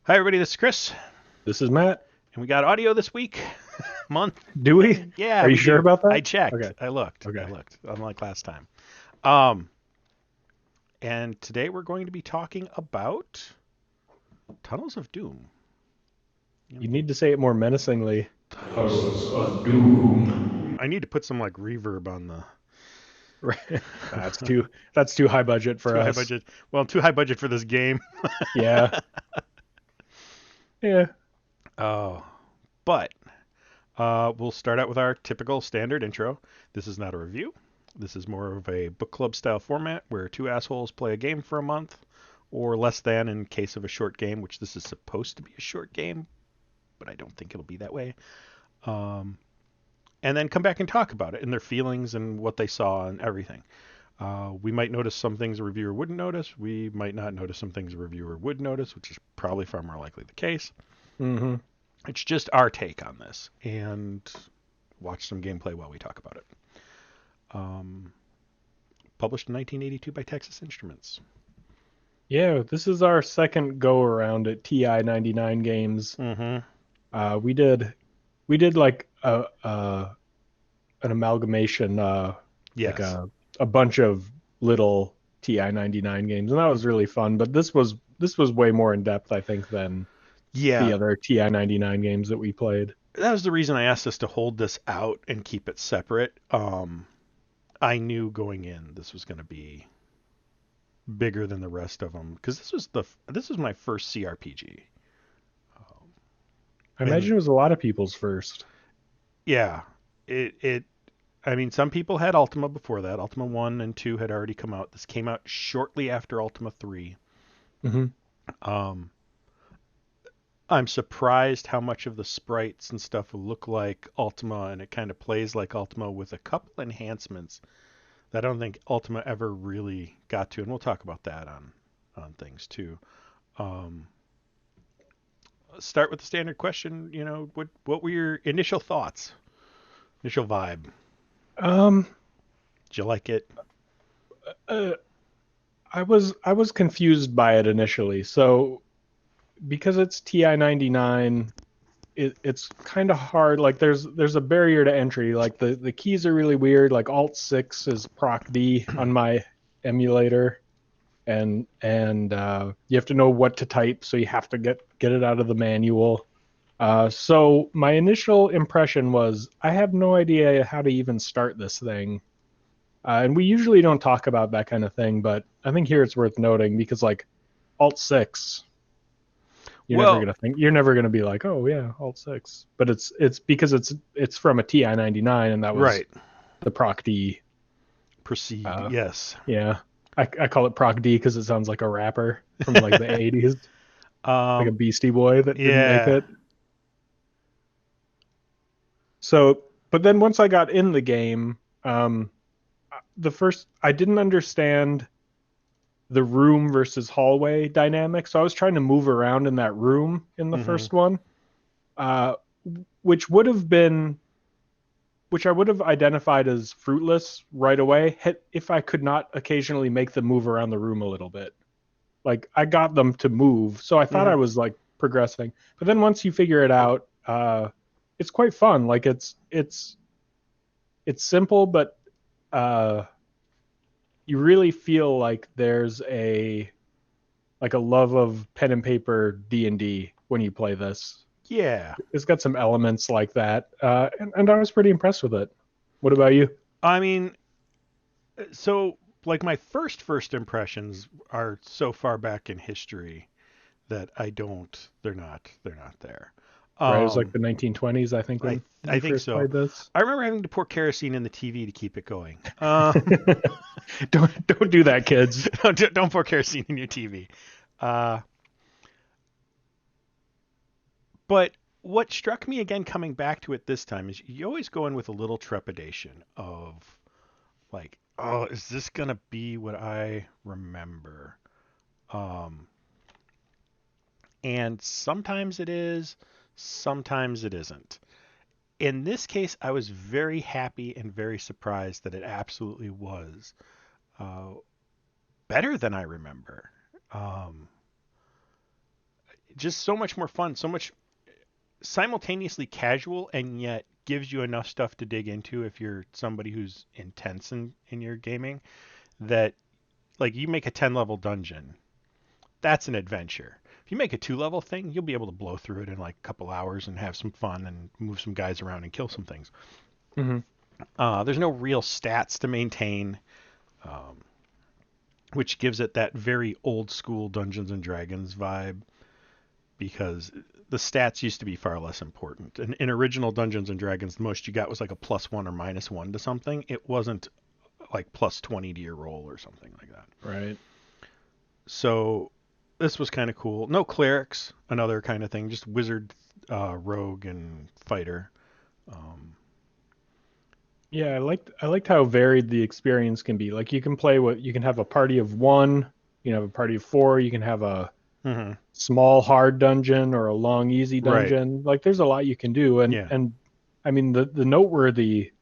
Hi, everybody. This is Chris, This is Matt. and we got audio this week, month. Do we? Yeah, Are you we sure do. about I that? checked. Okay. I looked. I Okay. looked. Unlike last time. Um, and today we're going to be talking about Tunnels of Doom. You need to say it more menacingly. Tunnels of Doom. I need to put some like reverb on the Right. That's too high budget for too high us. budget. Well, too high budget for this game. Yeah. Yeah. Oh, but we'll start out with our typical standard intro. This is not a review. This is more of a book club style format where two assholes play a game for a month, or less than in case of a short game, which this is supposed to be a short game, but I don't think it'll be that way. Um, and then come back and talk about it and their feelings and what they saw and everything. We might notice some things a reviewer wouldn't notice. We might not notice some things a reviewer would notice, which is probably far more likely the case. Mm-hmm. It's just our take on this, and watch some gameplay while we talk about it. Um, Published in 1982 by Texas Instruments. Yeah. This is our second go around at TI 99 games. Mm-hmm. We did like a an amalgamation, like Yes. a bunch of little TI 99 games, and that was really fun. But this was way more in depth, I think, than the Yeah, other TI 99 games that we played. that was the reason I asked us to hold this out and keep it separate. I knew going in this was going to be bigger than the rest of them because this was my first CRPG. Um, I and imagine it was a lot of people's first. yeah, it. I mean, some people had Ultima before that. Ultima 1 and 2 had already come out. This came out shortly after Ultima 3. Hmm. Um, I'm surprised how much of the sprites and stuff look like Ultima, and it kind of plays like Ultima with a couple enhancements that I don't think Ultima ever really got to, and we'll talk about that on things too. Um, Start with the standard question. What were your initial thoughts, initial vibe? Um, Did you like it? uh, I was confused by it initially. So because it's TI 99, it's kind of hard. Like there's a barrier to entry. Like the keys are really weird. Like Alt 6 is Proc D on my emulator, and you have to know what to type, so you have to get it out of the manual. So my initial impression was I have no idea how to even start this thing. And we usually don't talk about that kind of thing, but I think here it's worth noting because like Alt 6, Well, you're never gonna be like, oh yeah, Alt 6. But it's because it's from a TI 99, and that was right. the Proc D. Proceed. Uh, Yes. yeah. I call it Proc D because it sounds like a rapper from like the 80s, like a um. Beastie Boy that didn't make Yeah. it. So, but then once I got in the game, the first I didn't understand the room versus hallway dynamic. So I was trying to move around in that room in the Hmm. first one, uh, which would have been, which I would have identified as fruitless right away if I could not occasionally make them move around the room a little bit. Like I got them to move, so I thought I Hmm. was like progressing. But then once you figure it out, it's quite fun. Like it's simple, but uh, you really feel like there's a love of pen and paper D&D when you play this. Yeah. It's got some elements like that, and I was pretty impressed with it. What about you? I mean, so like my first impressions are so far back in history that I don't. They're not there. Right, it was like Um. the 1920s, I think, I when I you think first so. played this. I remember having to pour kerosene in the TV to keep it going. Don't do that, kids. Don't pour kerosene in your TV. Uh, but what struck me again coming back to it this time is you always go in with a little trepidation of like, oh, is this gonna be what I remember? Um, and sometimes it is, sometimes it isn't. In this case, I was very happy and very surprised that it absolutely was uh, better than I remember. Um, just so much more fun, so much simultaneously casual, and yet gives you enough stuff to dig into if you're somebody who's intense in your gaming. That, like, you make a 10 level dungeon, that's an adventure. If you make a 2 level thing, you'll be able to blow through it in like a couple hours and have some fun and move some guys around and kill some things. Mm-hmm. There's no real stats to maintain, um, which gives it that very old school Dungeons and Dragons vibe, because the stats used to be far less important. In original Dungeons and Dragons, the most you got was like a +1 or -1 to something. It wasn't like +20 to your roll or something like that. Right. So this was kind of cool. No clerics, another kind of thing. Just wizard, rogue, and fighter. Um, Yeah, I liked how varied the experience can be. Like you can play what you can have a party of one, you can have a party of four, you can have a mm-hmm. small hard dungeon or a long easy Right. dungeon. Like there's a lot you can do, and Yeah. and I mean the noteworthy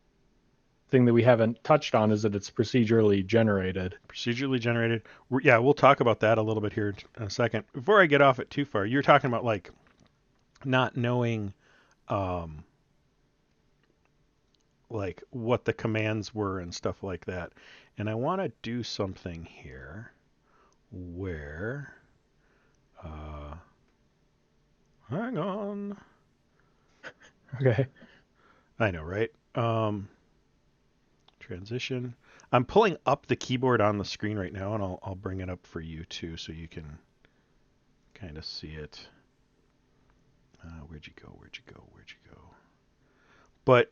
thing that we haven't touched on is that it's procedurally generated. Procedurally generated. Yeah, we'll talk about that a little bit here in a second. Before I get off it too far, you're talking about like not knowing, um, like what the commands were and stuff like that. And I want to do something here where, uh, hang on. Okay. I know, right? Transition. I'm pulling up the keyboard on the screen right now, and I'll bring it up for you too, so you can kind of see it. Where'd you go? Where'd you go? Where'd you go? But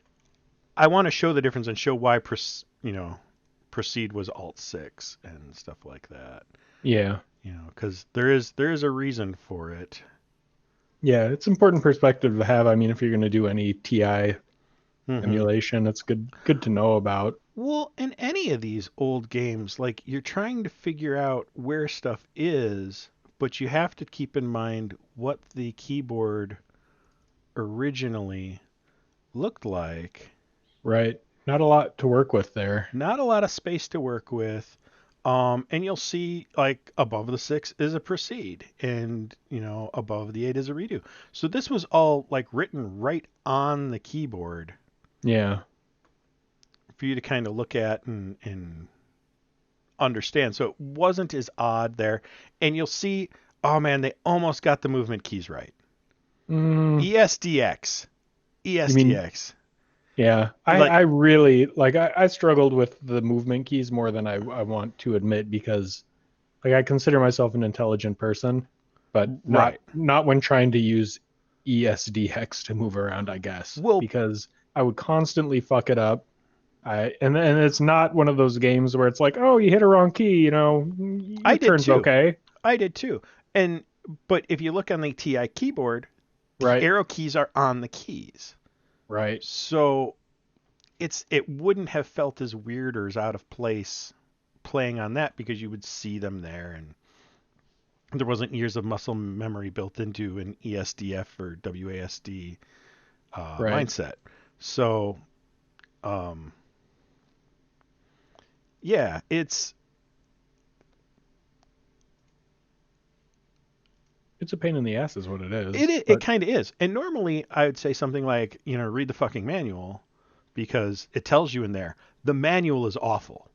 I want to show the difference and show why, proceed was Alt 6 and stuff like that. Yeah. Because there is a reason for it. Yeah, it's important perspective to have. I mean, if you're going to do any TI Mm-hmm. emulation, it's good to know about. Well, in any of these old games, like you're trying to figure out where stuff is, but you have to keep in mind what the keyboard originally looked like. Right. Not a lot to work with there. Not a lot of space to work with. And you'll see like above the 6 is a proceed, and above the 8 is a redo. So this was all like written right on the keyboard Yeah. for you to kind of look at and understand. So it wasn't as odd there. And you'll see, oh man, they almost got the movement keys right. Mm, ESDX, you mean, ESDX. yeah. I Like, really like I struggled with the movement keys more than I want to admit because like I consider myself an intelligent person, but not right. not when trying to use ESDX to move around, I guess, Well, because I would constantly fuck it up. And it's not one of those games where it's like, oh, you hit a wrong key, I your did turn's too. okay. I did too. And but if you look on the TI keyboard, the Right, arrow keys are on the keys. right, So it wouldn't have felt as weird or as out of place playing on that, because you would see them there, and there wasn't years of muscle memory built into an ESDF or WASD right. mindset. So um, yeah, It's a pain in the ass, is what it is. it But kind of is. And normally I would say something like, read the fucking manual, because it tells you in there. The manual is awful.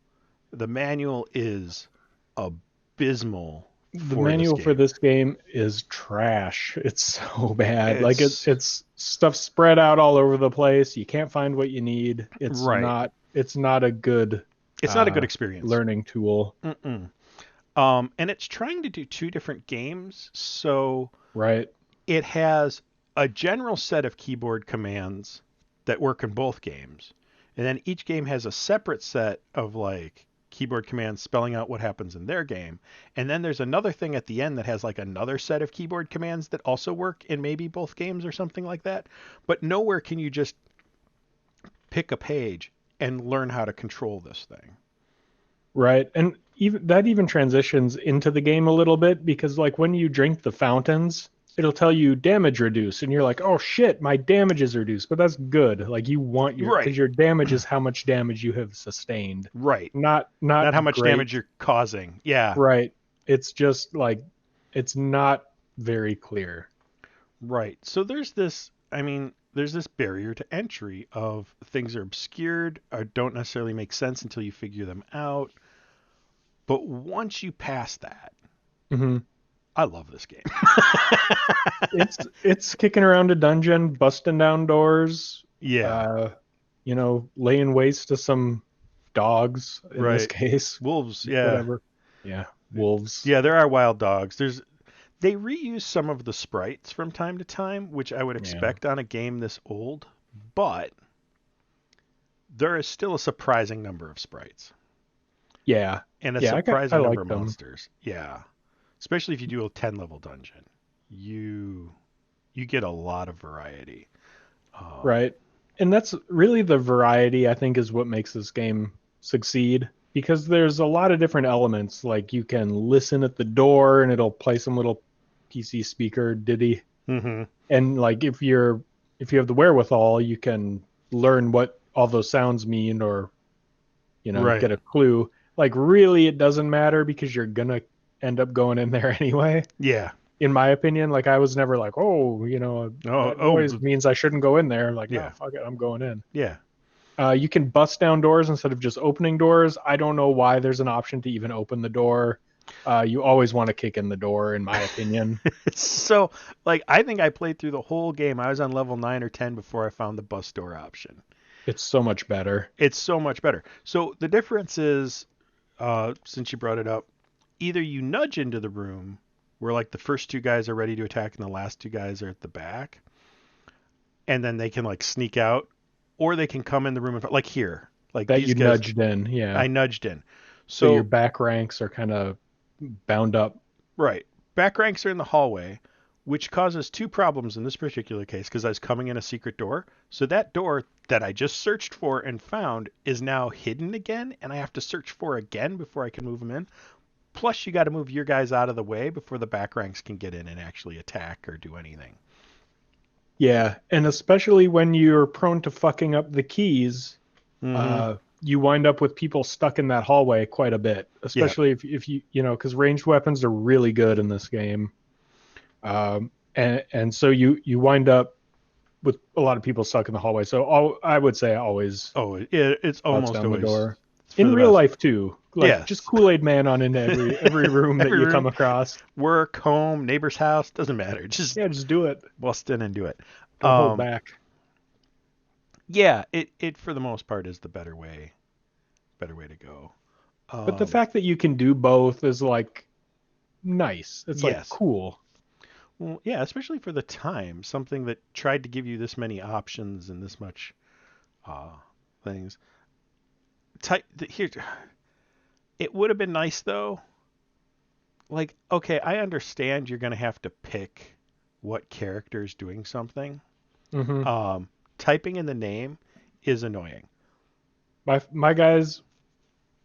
The manual is abysmal the for this manual for game. this game is trash. It's so bad. Like It's it's stuff spread out all over the place. You can't find what you need. right. It's not a good It's not a good experience. learning tool. Mm-mm. And it's trying to do two different games, so Right. it has a general set of keyboard commands that work in both games, and then each game has a separate set of like keyboard commands spelling out what happens in their game, and then there's another thing at the end that has like another set of keyboard commands that also work in maybe both games or something like that. But nowhere can you just pick a page and learn how to control this thing. Right. And even transitions into the game a little bit because like when you drink the fountains, it'll tell you damage reduced and you're like, "Oh shit, my damage is reduced." But that's good. Like you want your Right. because your damage is how much damage you have sustained. Right. Not Not how much great. damage you're causing. Yeah. Right. It's just like it's not very clear. Right. So there's this barrier to entry of things are obscured or don't necessarily make sense until you figure them out. But once you pass that, Hmm. I love this game. It's kicking around a dungeon, busting down doors, Yeah, uh, laying waste to some dogs in this right. case. Wolves, yeah. Whatever. Yeah, wolves. Yeah, there are wild dogs. They reuse some of the sprites from time to time, which I would Yeah. expect on a game this old, but there is still a surprising number of sprites Yeah. and a Yeah, I surprising number like of them. monsters. Yeah. Especially if you do a 10 level dungeon. You you get a lot of variety. Um, Right. And that's really the variety, I think, is what makes this game succeed because there's a lot of different elements. Like you can listen at the door and it'll play some little PC speaker ditty. mhm. And like if you have the wherewithal, you can learn what all those sounds mean or, Right. get a clue. Like really it doesn't matter because you're gonna end up going in there anyway. Yeah. In my opinion, like I was never like, oh, Oh, that oh, noise means I shouldn't go in there. Like, no, yeah. fuck it, I'm going in. Yeah. You can bust down doors instead of just opening doors. I don't know why there's an option to even open the door. You always want to kick in the door, in my opinion. So, like, I think I played through the whole game. I was on level 9 or 10 before I found the bus door option. It's so much better. It's so much better. So, the difference is, since you brought it up, either you nudge into the room where, like, the first two guys are ready to attack and the last two guys are at the back, and then they can, like, sneak out, or they can come in the room, like here. Like, That these you guys, nudged in, yeah. I nudged in. So your So, back ranks are kind of bound up. right. Back ranks are in the hallway, which causes two problems in this particular case because I was coming in a secret door. So that door that I just searched for and found is now hidden again, and I have to search for again before I can move them in. Plus, you got to move your guys out of the way before the back ranks can get in and actually attack or do anything. Yeah, and especially when you're prone to fucking up the keys, Mm-hmm. you wind up with people stuck in that hallway quite a bit. Yeah. Especially if because ranged weapons are really good in this game, and so you wind up with a lot of people stuck in the hallway. So I would say always Oh, it's bust almost down the always door. for In the real best. life too, like just Yes. Kool-Aid Man on into every room that Every you room, come across. work, home, neighbor's house, doesn't matter. Just Yeah, just do it. bust in and do it. Don't hold Um, back. yeah, it for the most part is the better way to go. But the Um, fact that you can do both is like nice. It's like yes. cool. Well, yeah, especially for the time, something that tried to give you this many options and this much uh, things. Here, it would have been nice though. Like, okay, I understand you're gonna have to pick what character is doing something. Hmm. Um, Typing in the name is annoying. My guys,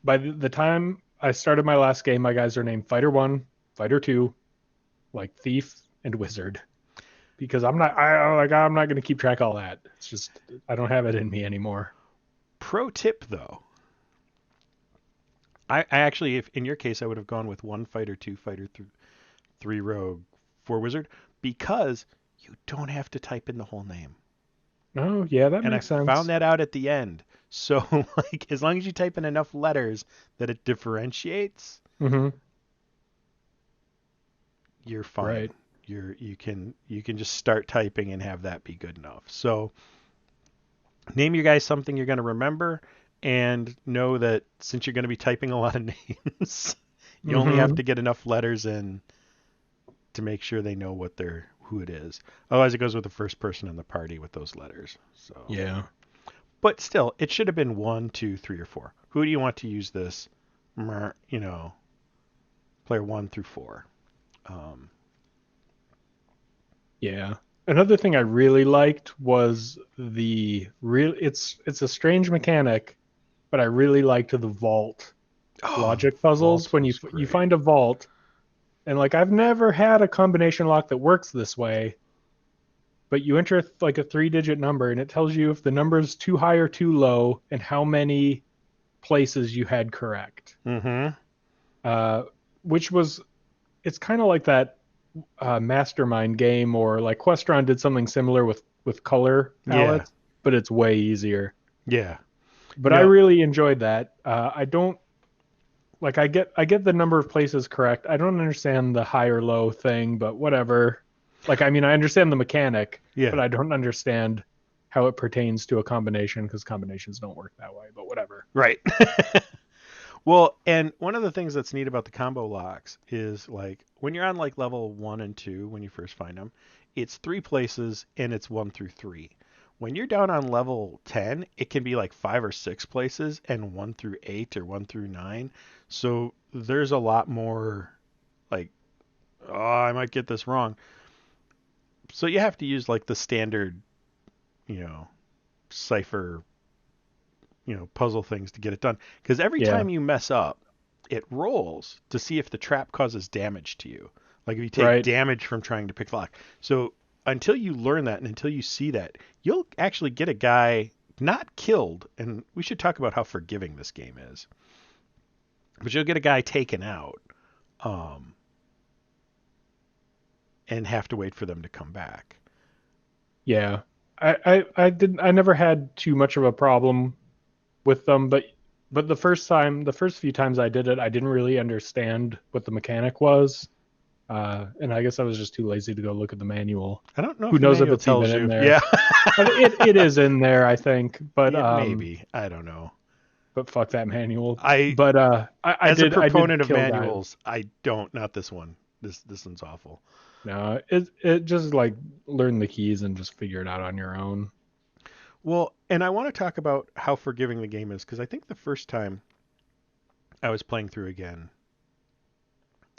by the time I started my last game, my guys are named Fighter One, Fighter Two, like Thief and Wizard, because I'm not gonna keep track of all that. It's just I don't have it in me anymore. Pro tip though, I actually, if in your case, I would have gone with one fighter, two fighter, three rogue, four wizard, because you don't have to type in the whole name. Oh yeah, that And I makes found sense. that out at the end. So like as long as you type in enough letters that it differentiates, Hmm. you're fine. Right. You can just start typing and have that be good enough. So name your guys something you're going to remember and know that since you're going to be typing a lot of names, you only have Hmm. to get enough letters in to make sure they know who it is. Otherwise, it goes with the first person in the party with those letters. So, Yeah. but still, it should have been one, two, three, or four. Who do you want to use this? Player one through four. Um, Yeah. Another thing I really liked was the real it's a strange mechanic, but I really liked the vault oh, logic puzzles Vaults when was you great. find a vault and like I've never had a combination lock that works this way, but you enter like a three-digit number and it tells you if the number is too high or too low and how many places you had correct. Mm-hmm. Uh which was it's kind of like that mastermind game, or like Questron did something similar with color Yeah, palettes, but it's way easier. yeah. But You I know, really enjoyed that. I don't like I get the number of places correct. I don't understand the high or low thing, but whatever. Like I mean, I understand the mechanic, but yeah, I don't understand how it pertains to a combination because combinations don't work that way. But whatever. right. Well, and one of the things that's neat about the combo locks is like when you're on like level 1 and 2 when you first find them, it's 3 places and it's 1 through 3. When you're down on level 10, it can be like 5 or 6 places and 1 through 8 or 1 through 9. So there's a lot more like, oh, I might get this wrong. So you have to use like the standard, you know, cipher, puzzle things to get it done. Because every Yeah. time you mess up, it rolls to see if the trap causes damage to you. Like if you take Right. damage from trying to pick the lock. So until you learn that and until you see that, you'll actually get a guy not killed. And we should talk about how forgiving this game is. But you'll get a guy taken out, um, and have to wait for them to come back. Yeah. I never had too much of a problem with them, but the first few times I did it, I didn't really understand what the mechanic was. And I guess I was just too lazy to go look at the manual. I don't know Who if the knows if manual it's even tells in you. Yeah, there? It is in there, I think, it may be. I don't know. but fuck that manual. I But As a I did proponent of kill guys. manuals, I don't. Not this one. This one's awful. No, it just like learn the keys and just figure it out on your own. Well, and I want to talk about how forgiving the game is because I think the first time I was playing through again,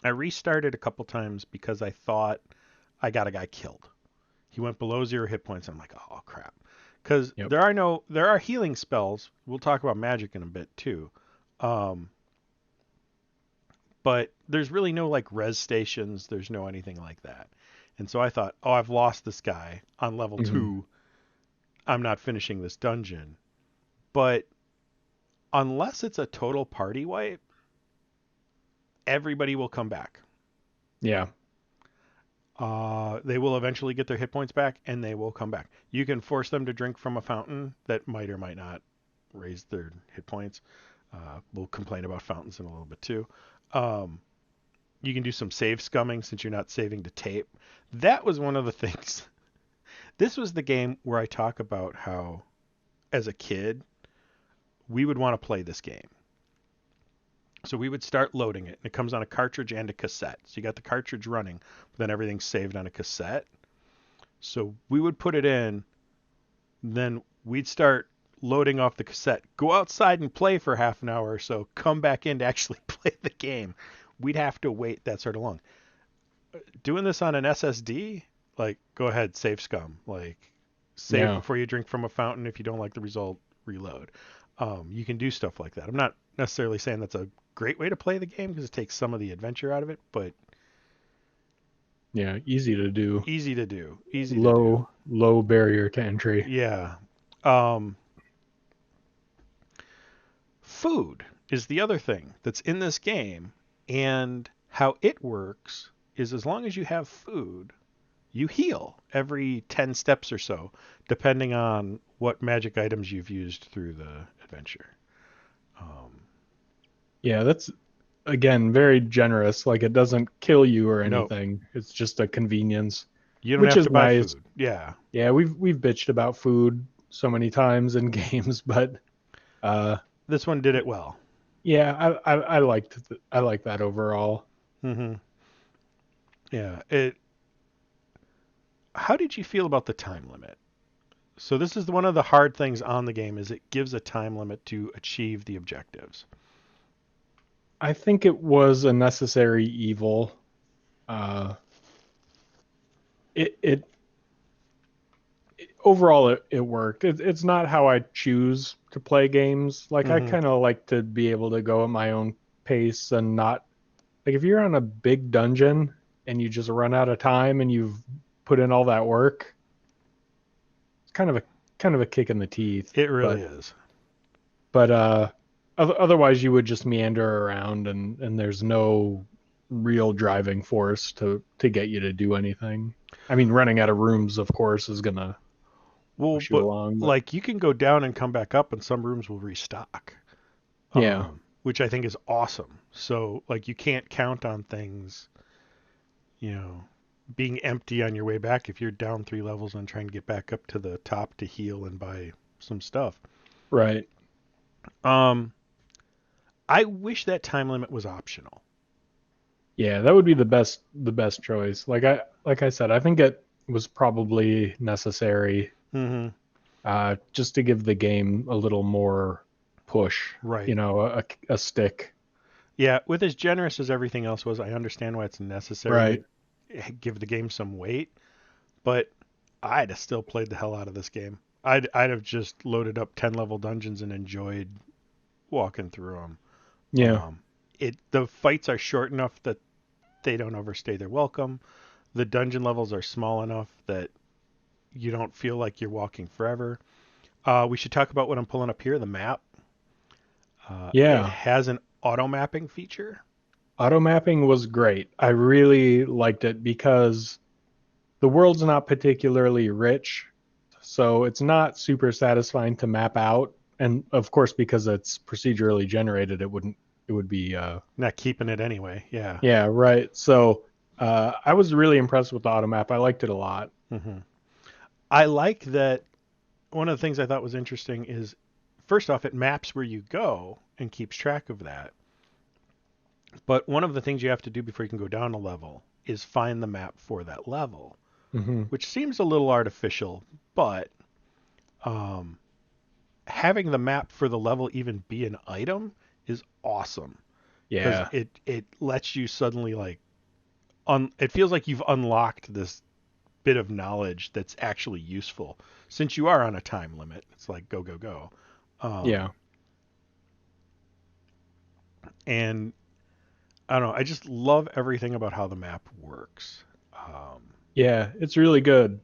I restarted a couple times because I thought I got a guy killed. He went below 0 hit points. I'm like, oh crap, because Yep. there are healing spells. We'll talk about magic in a bit too. Um, but there's really no like res stations. There's no anything like that. And so I thought, oh, I've lost this guy on level Hmm. 2. I'm not finishing this dungeon. But unless it's a total party wipe, everybody will come back. Yeah. They will eventually get their hit points back, and they will come back. You can force them to drink from a fountain that might or might not raise their hit points. We'll complain about fountains in a little bit too. Um, you can do some save scumming since you're not saving to tape. That was one of the things. This was the game where I talk about how, as a kid, we would want to play this game. So we would start loading it. And it comes on a cartridge and a cassette. So you got the cartridge running, but then everything's saved on a cassette. So we would put it in, then we'd start loading off the cassette, go outside and play for half an hour or so, come back in to actually play the game. We'd have to wait that sort of long. Doing this on an SSD, like, go ahead, save scum. Like, save Yeah. before you drink from a fountain. If you don't like the result, reload. You can do stuff like that. I'm not necessarily saying that's a great way to play the game because it takes some of the adventure out of it, but Yeah. Easy to do. easy to do. Easy to do. Low barrier to entry. Yeah. Um, Food is the other thing that's in this game, and how it works is as long as you have food, you heal every 10 steps or so, depending on what magic items you've used through the adventure. Um, Yeah, that's again very generous. Like it doesn't kill you or no, anything. It's just a convenience, you don't which have is to buy nice. food. Yeah. Yeah, we've bitched about food so many times in games, but uh This one did it well. yeah, I liked I like that overall. Hmm. Yeah. How did you feel about the time limit? So this is one of the hard things on the game is it gives a time limit to achieve the objectives. I think it was a necessary evil. Uh it overall it worked. It's not how I choose to play games. Like I Hmm. kind of like to be able to go at my own pace and not like if you're on a big dungeon and you just run out of time and you've put in all that work, it's kind of a kick in the teeth. It really But is. but otherwise you would just meander around and there's no real driving force to get you to do anything. I mean, running out of rooms, of course, is gonna Well, push you but along, but like you can go down and come back up, and some rooms will restock, yeah, which I think is awesome. So like you can't count on things, you know, being empty on your way back if you're down 3 levels and trying to get back up to the top to heal and buy some stuff. right. Um, I wish that time limit was optional. Yeah, that would be the best choice. Like I said, I think it was probably necessary Mm-hmm. just to give the game a little more push, Right. a stick. Yeah, with as generous as everything else was, I understand why it's necessary to Right. give the game some weight, but I'd have still played the hell out of this game. I'd have just loaded up 10 level dungeons and enjoyed walking through them. Yeah. The fights are short enough that they don't overstay their welcome. The dungeon levels are small enough that you don't feel like you're walking forever. We should talk about what I'm pulling up here, the map. It Yeah. has an auto mapping feature. Auto mapping was great. I really liked it because the world's not particularly rich, so it's not super satisfying to map out. And of course, because it's procedurally generated, it would be Not keeping it anyway. Yeah. yeah, right. So I was really impressed with the auto map. I liked it a lot. Hmm. I like that. One of the things I thought was interesting is, first off, it maps where you go and keeps track of that. But one of the things you have to do before you can go down a level is find the map for that level, Hmm. which seems a little artificial, but um, having the map for the level even be an item is awesome because Yeah. it lets you suddenly like it feels like you've unlocked this bit of knowledge that's actually useful since you are on a time limit. It's like go go go. Yeah. Um, and I don't know. I just love everything about how the map works. Yeah. It's really good.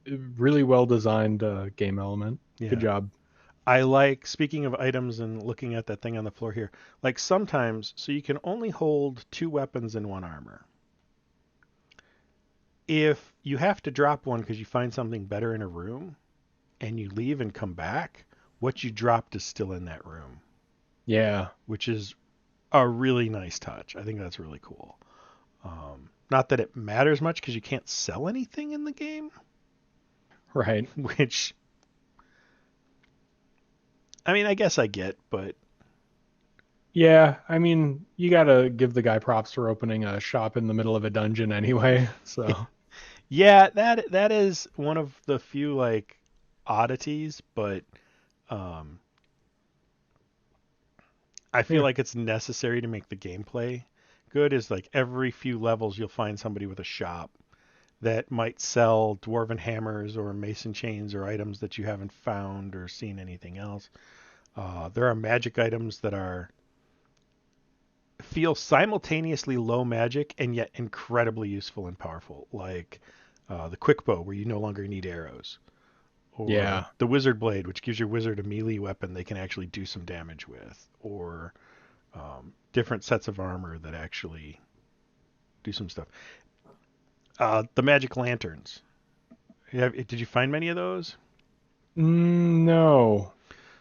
Really well designed game element. Good Yeah. job. I like, speaking of items and looking at that thing on the floor here, like sometimes, so you can only hold 2 weapons in one armor. If you have to drop one because you find something better in a room and you leave and come back, what you dropped is still in that room, Yeah. which is a really nice touch. I think that's really cool. Not that it matters much because you can't sell anything in the game, Right. which I mean, I guess I get, but Yeah, I mean, you gotta give the guy props for opening a shop in the middle of a dungeon anyway. So, yeah, that is one of the few like oddities, but um, I feel yeah. like it's necessary to make the gameplay good. Is like every few levels you'll find somebody with a shop that might sell dwarven hammers or mason chains or items that you haven't found or seen anything else. There are magic items that are feel simultaneously low magic and yet incredibly useful and powerful, like the quick bow where you no longer need arrows, or Yeah. the wizard blade, which gives your wizard a melee weapon they can actually do some damage with, or different sets of armor that actually do some stuff. The magic lanterns. Did you find many of those? No.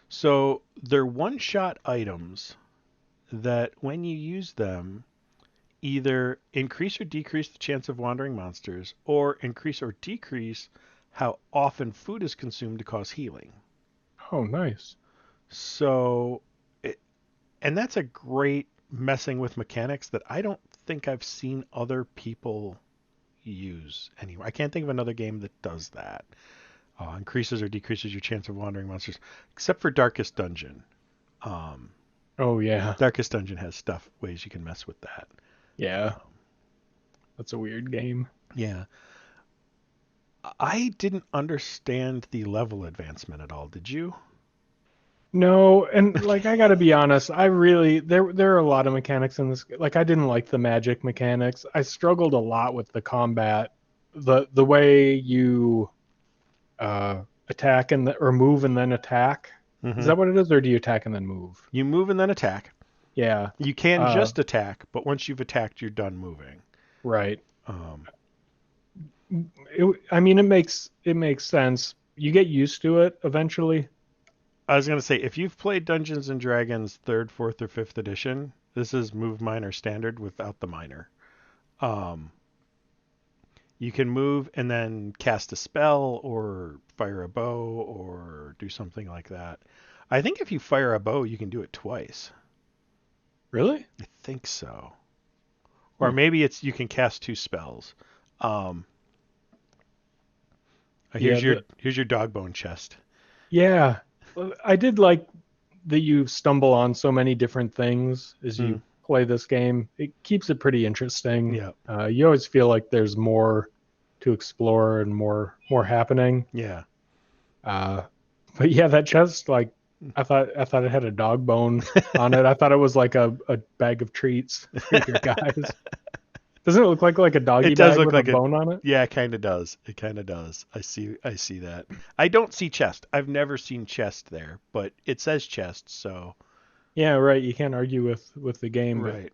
So they're one-shot items that, when you use them, either increase or decrease the chance of wandering monsters, or increase or decrease how often food is consumed to cause healing. Oh, nice. So, and that's a great messing with mechanics that I don't think I've seen other people use anywhere. I can't think of another game that does that. Increases or decreases your chance of wandering monsters, except for Darkest Dungeon. Um, Oh, yeah. Darkest Dungeon has stuff, ways you can mess with that. Yeah. That's a weird game. Yeah. I didn't understand the level advancement at all. Did you? No, and like I gotta be honest, I really there are a lot of mechanics in this. Like I didn't like the magic mechanics. I struggled a lot with the combat, the way you attack or move and then attack. Is Mm-hmm. that what it is, or do you attack and then move? You move and then attack. Yeah. You can Uh, just attack, but once you've attacked, you're done moving. right. Um, I mean, it makes sense. You get used to it eventually. I was gonna say, if you've played Dungeons and Dragons third, fourth, or fifth edition, this is move minor standard without the minor. Um, you can move and then cast a spell or fire a bow or do something like that. I think if you fire a bow, you can do it twice. Really? I think so. Or Huh. maybe it's you can cast two spells. Um, Yeah. here's your dog bone chest. Yeah. Well, I did like that you stumble on so many different things as Mm, you play this game. It keeps it pretty interesting. yeah, You always feel like there's more to explore and more happening. yeah. Uh, but yeah, that chest, like I thought it had a dog bone on it. I thought it was like a bag of treats for your guys. Doesn't it look like a doggy It does bag look with a like a bone on it? yeah, it kind of does. It kind of does. I see that. I don't see chest. I've never seen chest there, but it says chest, so Yeah, right. You can't argue with the game, but right.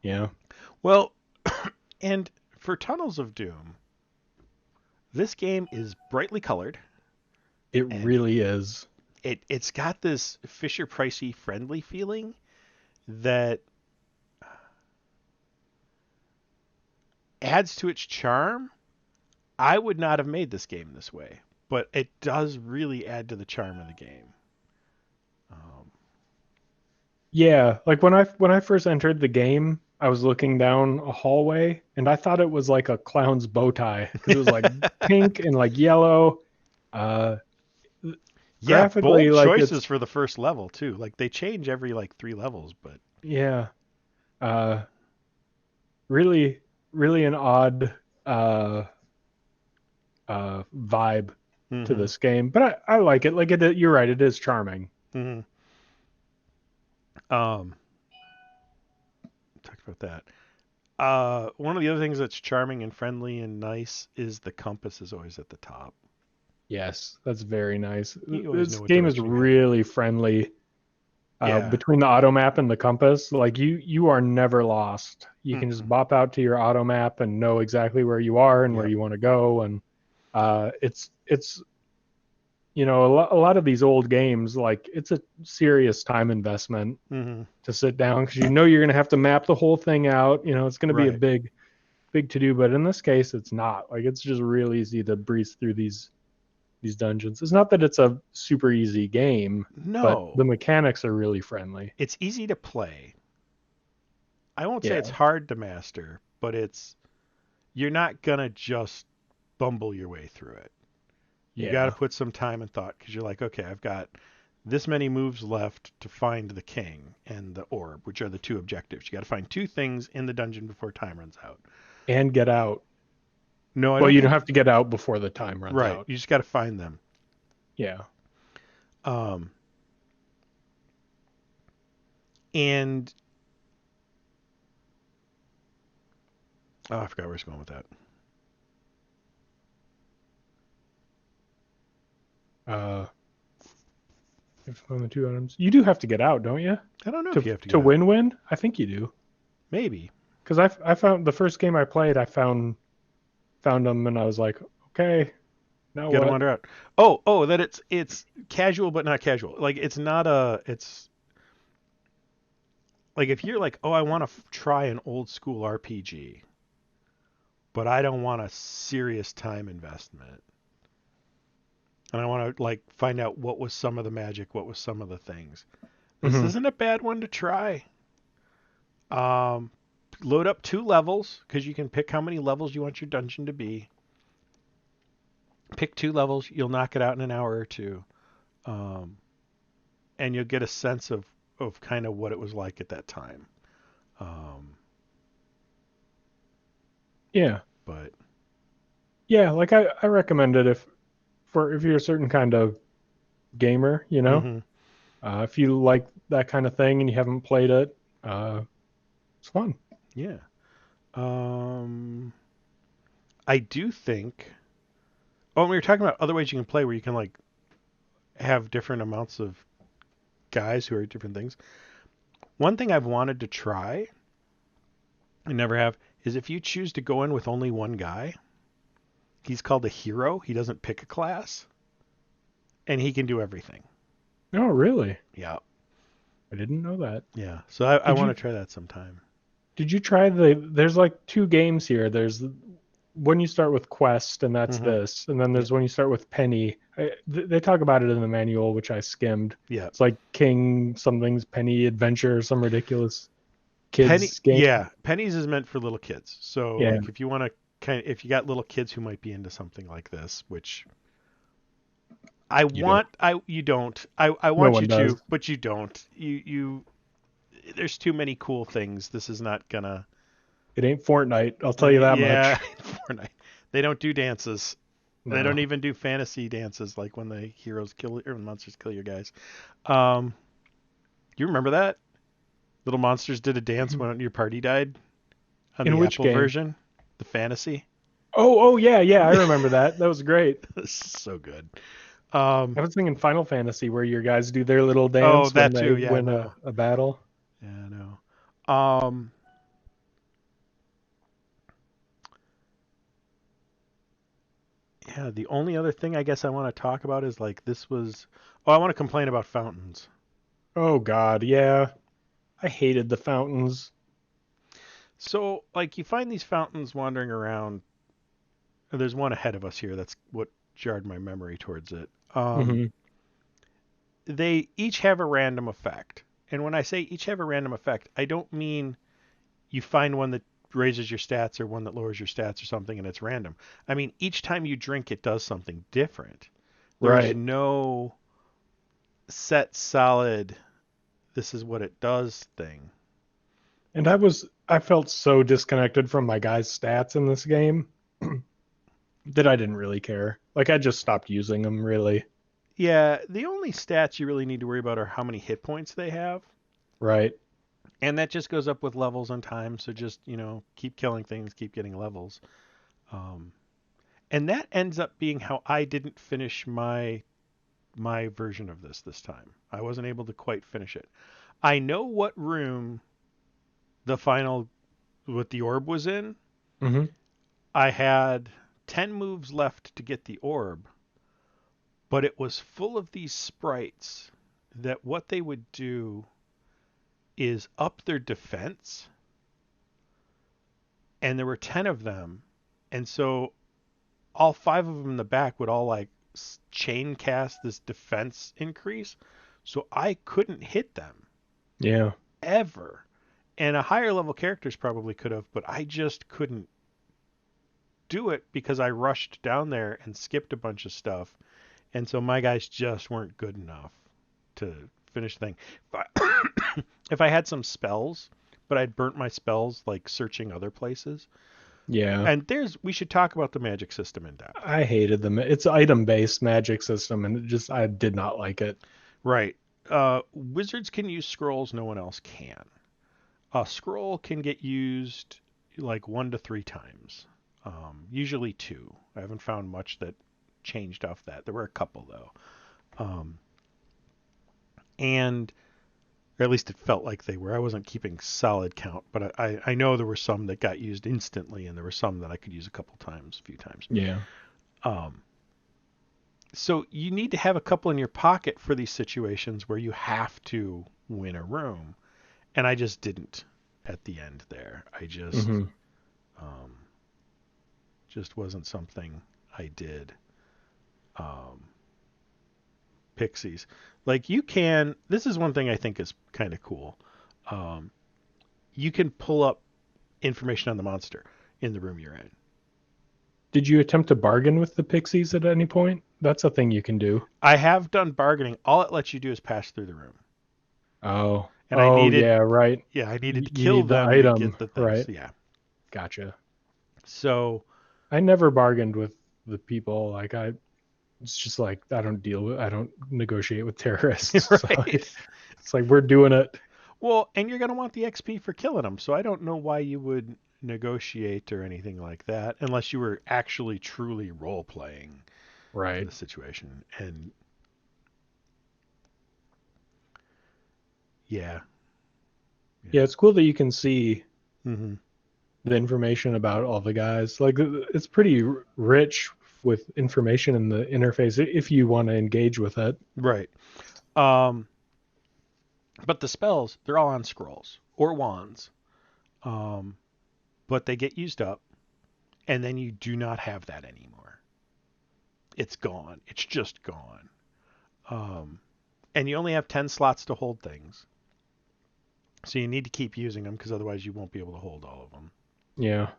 yeah, Well, and for Tunnels of Doom, this game is brightly colored it and really is. it's got this Fisher Pricey friendly feeling that adds to its charm. I would not have made this game this way, but it does really add to the charm of the game. Um, Yeah, like when I first entered the game, I was looking down a hallway and I thought it was like a clown's bow tie because it was like pink and like yellow. Uh, yeah, Graphically, bold like it's choices for the first level too. Like they change every like 3 levels, but yeah, uh, really really an odd uh vibe to hmm this game, but I like it. Like it, you're right, it is charming. hmm um, talked about that. One of the other things that's charming and friendly and nice is the compass is always at the top. Yes, that's very nice. You always know This what game is direction you're heading. really friendly. Yeah. Between the auto map and the compass, like you are never lost. You can just Mm-mm. bop out to your auto map and know exactly where you are and where Yep. you want to go. And it's a lot of these old games, like it's a serious time investment hmm to sit down because you're going to have to map the whole thing out. It's going to be a Right. big to do. But in this case, it's not. Like it's just real easy to breeze through these dungeons. It's not that it's a super easy game, but No, the mechanics are really friendly. it's easy to play. I won't say it's Yeah. hard to master, but it's you're not gonna just bumble your way through it. You got to Yeah. put some time and thought because you're like, okay, I've got this many moves left to find the king and the orb, which are the two objectives. You got to find two things in the dungeon before time runs out. And get out. No, I Well, don't you don't think. have to get out before the time runs Right. out. You just got to find them. Yeah. Um, and oh, I forgot where I was going with that. Uh, if on the two items, you do have to get out, don't you? I don't know if To you have to to get out. win. I think you do. Maybe. Because I found the first game I played, I found them and I was like, okay, now Get to what? wander out. Oh, that it's casual but not casual. Like it's not a. It's like if you're like, oh, I want to try an old school RPG, but I don't want a serious time investment. And I want to like find out what was some of the magic, what was some of the things. This Hmm. isn't a bad one to try. Um, Load up 2 levels because you can pick how many levels you want your dungeon to be. Pick 2 levels, you'll knock it out in an hour or two, um, and you'll get a sense of kind of what it was like at that time. Um, Yeah. but Yeah. Like I recommend it if you're a certain kind of gamer, hmm if you like that kind of thing and you haven't played it, it's fun. yeah, um, I do think. Oh, we were talking about other ways you can play where you can like have different amounts of guys who are different things. One thing I've wanted to try, I never have, is if you choose to go in with only one guy, he's called a hero. He doesn't pick a class, and he can do everything. Oh, really? Yeah, I didn't know that. yeah. So I Did want you to try that sometime. did you try there's like two games here. There's when you start with Quest, and that's Hmm. this, and then Yeah, there's when you start with Penny. They talk about it in the manual, which I skimmed. yeah. It's like King something's Penny Adventure, some ridiculous Penny, kids game. yeah. Pennies is meant for little kids. So Yeah, like if you want to if you got little kids who might be into something like this, which you don't. you don't. I No want one you does. to, but you don't. There's too many cool things. This is not gonna. It ain't Fortnite, I'll tell you that Yeah, much. Fortnite. They don't do dances. They don't No. even do fantasy dances like when the heroes kill or monsters kill your guys. Um, you remember that? Little monsters did a dance when your party died on In the which Apple game? version, the fantasy. Oh, yeah, yeah, I remember that. That was great. This is so good. I was thinking Final Fantasy, where your guys do their little Oh, dance when that too. they Yeah, win no. a battle. Yeah, no. Yeah, the only other thing I guess I want to talk about is like this was. Oh, I want to complain about fountains. Oh God, yeah. I hated the fountains. So, like, you find these fountains wandering around. There's one ahead of us here. That's what jarred my memory towards it. Hmm. They each have a random effect. And when I say each have a random effect, I don't mean you find one that raises your stats or one that lowers your stats or something and it's random. I mean, each time you drink, it does something different. There's Right. no set solid, this is what it does thing. And I felt so disconnected from my guys' stats in this game that I didn't really care. Like I just stopped using them really. Yeah, the only stats you really need to worry about are how many hit points they have. Right. And that just goes up with levels and time. So just, keep killing things, keep getting levels. Um, and that ends up being how I didn't finish my version of this time. I wasn't able to quite finish it. I know what room the final what the orb was in. Hmm. I had 10 moves left to get the orb, but it was full of these sprites that what they would do is up their defense, and there were 10 of them. And so all 5 of them in the back would all like chain cast this defense increase. So I couldn't hit them Yeah. ever. And a higher level characters probably could have, but I just couldn't do it because I rushed down there and skipped a bunch of stuff. And so my guys just weren't good enough to finish the thing. If I had some spells, but I'd burnt my spells like searching other places. Yeah. And we should talk about the magic system in depth. I hated them. It's item based magic system, and I did not like it. Right. Wizards can use scrolls, no one else can. A scroll can get used like 1 to 3 times, usually two. I haven't found much that changed off that. There were a couple though, um, and or at least it felt like they were. I wasn't keeping solid count, but I know there were some that got used instantly, and there were some that I could use a couple times, a few times. Yeah. Um, so you need to have a couple in your pocket for these situations where you have to win a room, and I just didn't at the end there. I Hmm. um, just wasn't something I did. Um, Pixies, like you can. This is one thing I think is kind of cool. Um, you can pull up information on the monster in the room you're in. Did you attempt to bargain with the pixies at any point? That's a thing you can do. I have done bargaining. All it lets you do is pass through the room, Oh. and Oh yeah, right. I needed to You kill need the them to item, get the things. right? Yeah. Gotcha. So I never bargained with the people. It's just like I don't negotiate with terrorists. So right. it's like we're doing it. Well, and you're gonna want the XP for killing them, so I don't know why you would negotiate or anything like that unless you were actually truly role playing Right. the situation. And yeah, Yeah, it's cool that you can see Hmm. the information about all the guys. Like it's pretty rich with information in the interface if you want to engage with it. Right. Um, but the spells, they're all on scrolls or wands. Um, but they get used up, and then you do not have that anymore. It's gone. It's just gone. Um, and you only have 10 slots to hold things. So you need to keep using them because otherwise you won't be able to hold all of them. Yeah,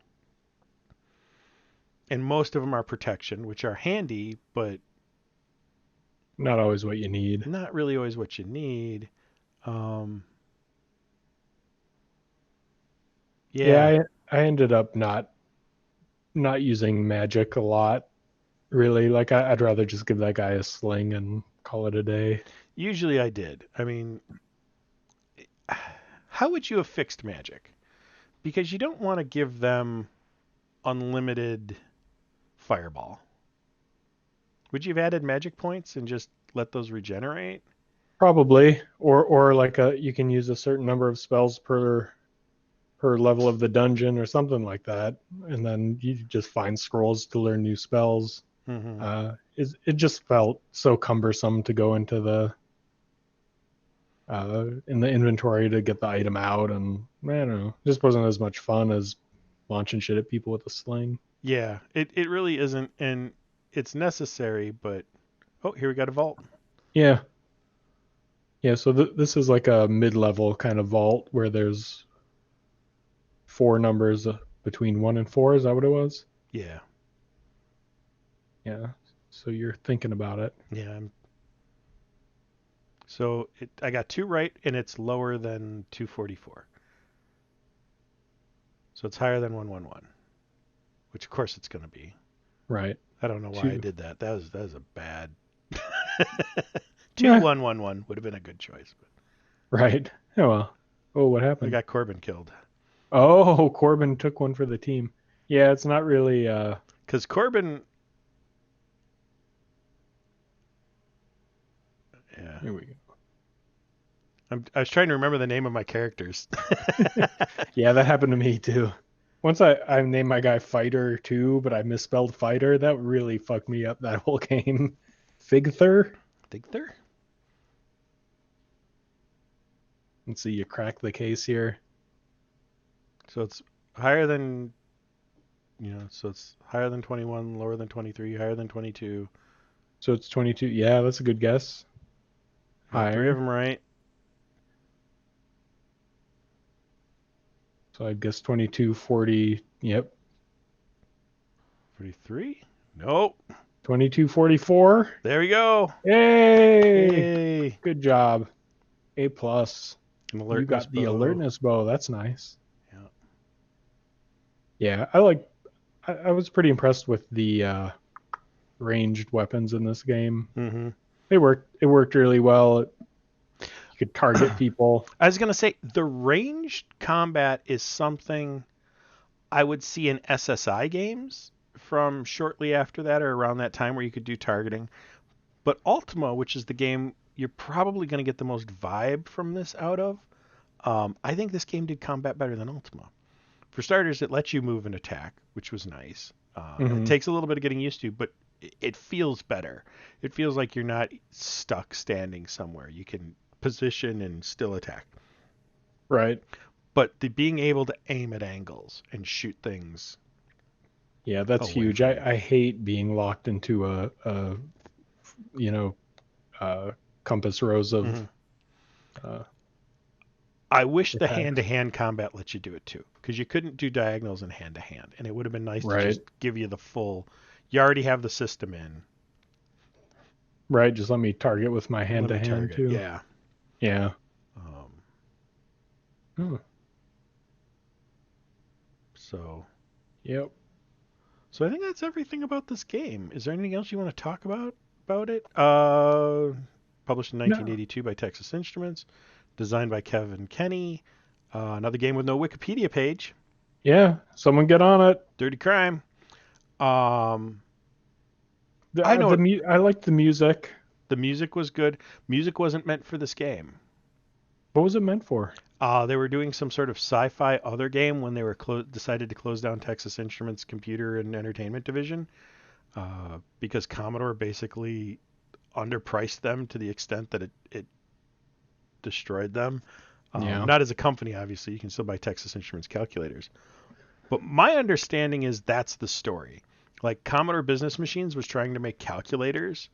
And most of them are protection, which are handy, but not always what you need. not really always what you need. Um, yeah, Yeah, I ended up not using magic a lot. Really, like I'd rather just give that guy a sling and call it a day. usually I did. I mean, how would you have fixed magic? Because you don't want to give them unlimited fireball. Would you have added magic points and just let those regenerate? Probably, or like you can use a certain number of spells per level of the dungeon or something like that, and then you just find scrolls to learn new spells. Hmm. It just felt so cumbersome to go into the in the inventory to get the item out, and I don't know, it just wasn't as much fun as launching shit at people with a sling. Yeah, it really isn't, and it's necessary, but oh, here we got a vault. Yeah, yeah. So this is like a mid-level kind of vault where there's four numbers between 1 and 4. Is that what it was? Yeah, Yeah. So you're thinking about it. yeah. So I got two right, and it's lower than 244. So it's higher than 111, which of course it's going to be. Right. I don't know why I Two. did that. That was a bad. Nah. 2111 would have been a good choice, but Right. Oh well. Oh, what I happened? got Corbin killed Oh, Corbin took one for the team. Yeah, it's not really. because Corbin. Yeah, Here we I was trying to remember the name of my characters. go. Yeah, that happened to me too. Once I named my guy Fighter too, but I misspelled Fighter. That really fucked me up that whole game. Figther. Think there. Let's see, you crack the case here. So it's higher than So it's higher than 21, lower than 23, higher than 22. So it's 22. Yeah, that's a good guess. I got three of Higher. them right. So I guess 22, 40. Yep. 43? Nope. 22, 44. There we go. Yay! Yay. Good job. A plus. An You alertness got the bow. alertness bow. That's nice. Yeah. Yeah, I was pretty impressed with the ranged weapons in this game. Mm-hmm. It worked really well. You could target people. I was going to say the ranged combat is something I would see in SSI games from shortly after that or around that time where you could do targeting. But Ultima, which is the game you're probably going to get the most vibe from this out of, I think this game did combat better than Ultima. For starters, it lets you move and attack, which was nice. It Hmm. takes a little bit of getting used to, but it feels better. It feels like you're not stuck standing somewhere. You can position and still attack. Right. But the being able to aim at angles and shoot things Yeah, that's away huge. from you. I hate being locked into a you know uh, compass rows of Hmm. uh, I wish the attacks. hand-to-hand combat lets you do it too, because you couldn't do diagonals in hand-to-hand, and it would have been nice to Right. just give you the full. You already have the system in. Right. Just let me target with my hand Let to me hand target. too. Yeah. Yeah. Um, Oh, so yep. So I think that's everything about this game. Is there anything else you want to talk about it? Published in No. 1982 by Texas Instruments, designed by Kevin Kenny. Another game with no Wikipedia page. Yeah. Someone get on it. Dirty crime. Um, I know I liked the music. the music was good. Music wasn't meant for this game. What was it meant for? They were doing some sort of sci-fi other game when they were decided to close down Texas Instruments Computer and Entertainment Division because Commodore basically underpriced them to the extent that it destroyed them. Yeah. Not as a company, obviously. You can still buy Texas Instruments calculators. But my understanding is that's the story. Like Commodore Business Machines was trying to make calculators,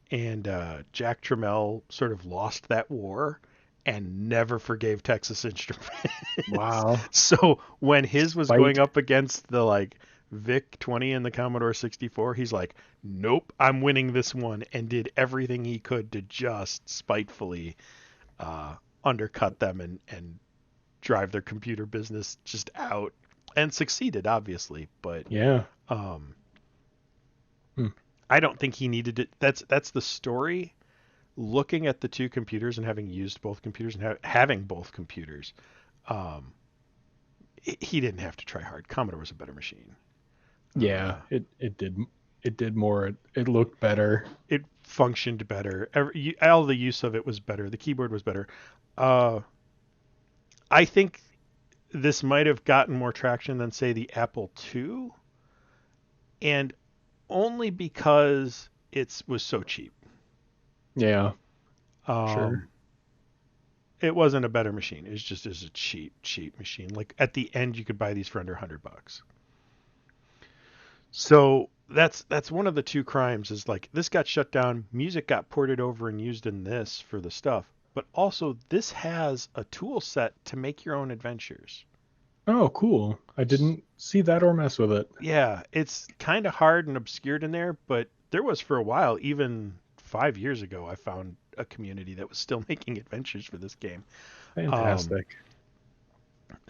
and Jack Tramiel sort of lost that war and never forgave Texas Instruments. Wow. So when his was going Spite. up against the like VIC 20 and the Commodore 64, he's like, "Nope, I'm winning this one," and did everything he could to just spitefully uh, undercut them and drive their computer business just out, and succeeded, obviously. But Yeah. um, Hmm. I don't think he needed it. That's the story. Looking at the two computers and having used both computers and having both computers, um, he didn't have to try hard. Commodore was a better machine. Yeah. Uh, It did more. It looked better. it functioned better. All the use of it was better. The keyboard was better. Uh, I think this might have gotten more traction than, say, the Apple II, and only because it was so cheap. Yeah. Um, Sure. it wasn't a better machine. It's a cheap machine. Like at the end, you could buy these for under $100. So that's one of the two crimes. Is like this got shut down. Music got ported over and used in this for the stuff. But also, this has a tool set to make your own adventures. Oh, cool. I didn't see that or mess with it. Yeah, it's kind of hard and obscured in there, but there was for a while, even 5 years ago, I found a community that was still making adventures for this game. Um, Fantastic.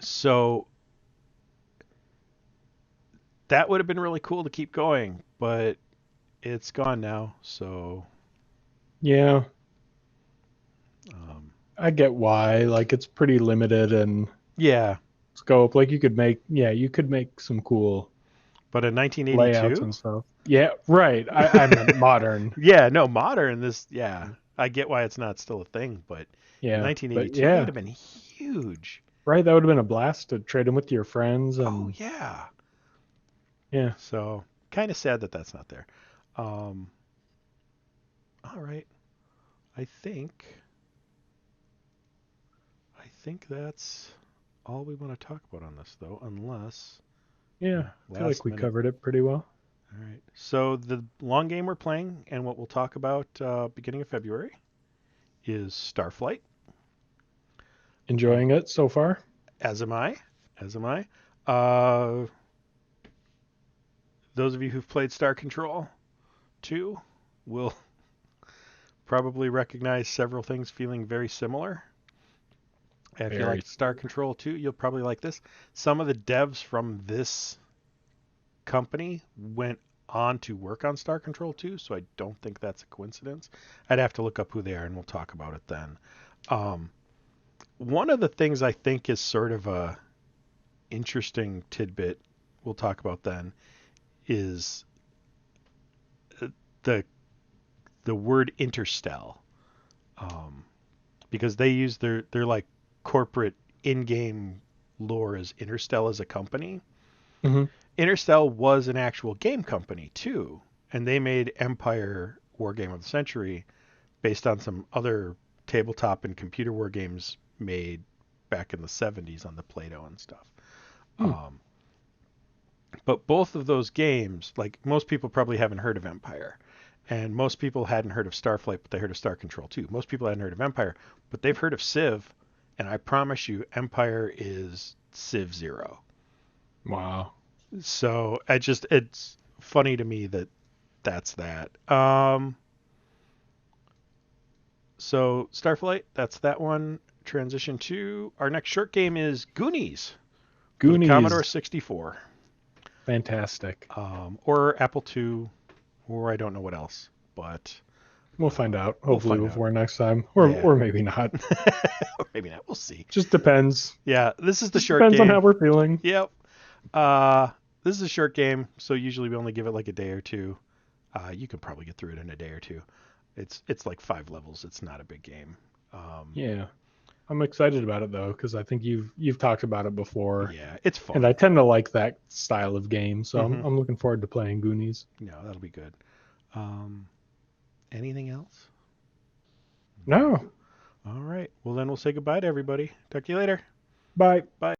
so that would have been really cool to keep going, but it's gone now. So Yeah. um, I get why. Like it's pretty limited in yeah, scope. Like you could make some cool but in layouts 1982, and stuff. Yeah, right. I meant modern. yeah, no, modern. Yeah, I get why it's not still a thing, but in Yeah. But 1982, that would yeah, have been huge. right. That would have been a blast to trade them with your friends Oh and yeah. yeah. So kind of sad that that's not there. Um, all right. I think I think that's all we want to talk about on this, though, unless Yeah. yeah, I feel like last we minute. covered it pretty well. All right. So the long game we're playing and what we'll talk about beginning of February is Starflight. Uh, Enjoying it so far? as am I. As am I. Uh, those of you who've played Star Control 2 will probably recognize several things feeling very similar. And if you Very like Star Control 2, you'll probably like this. Some of the devs from this company went on to work on Star Control 2, so I don't think that's a coincidence. I'd have to look up who they are, and we'll talk about it then. Um, one of the things I think is sort of a interesting tidbit we'll talk about then is the the word interstell, um, because they use their like corporate in-game lore as Interstell as a company. hmm Interstell was an actual game company too, and they made Empire War Game of the Century based on some other tabletop and computer war games made back in the 70s on the Plato and stuff. Hmm. Um, but both of those games, like most people probably haven't heard of Empire, and most people hadn't heard of Starflight, but they heard of Star Control too. Most people hadn't heard of Empire, but they've heard of Civ, and I promise you, Empire is Civ Zero. Wow. So it's funny to me that that's that. So Starflight, that's that one. Transition to our next short game is Goonies for the Commodore Goonies. 64, Fantastic. or Apple II, or I don't know what else, but We'll find out we'll hopefully find out. before next time, or Yeah, or maybe not. or maybe not. We'll see. Just depends. Yeah, this is the Just short depends on how game. we're feeling. Yep. Uh, this is a short game, so usually we only give it like a day or two. You can probably get through it in a day or two. It's like 5 levels. It's not a big game. Um, Yeah. I'm excited about it though because I think you've talked about it before, Yeah, it's and I fun. tend to like that style of game. So Mm-hmm. I'm looking forward to playing Goonies. No, that'll be good. Um, anything else? No. No, All right. Well, then we'll say goodbye to everybody. Talk to you later. bye. Bye.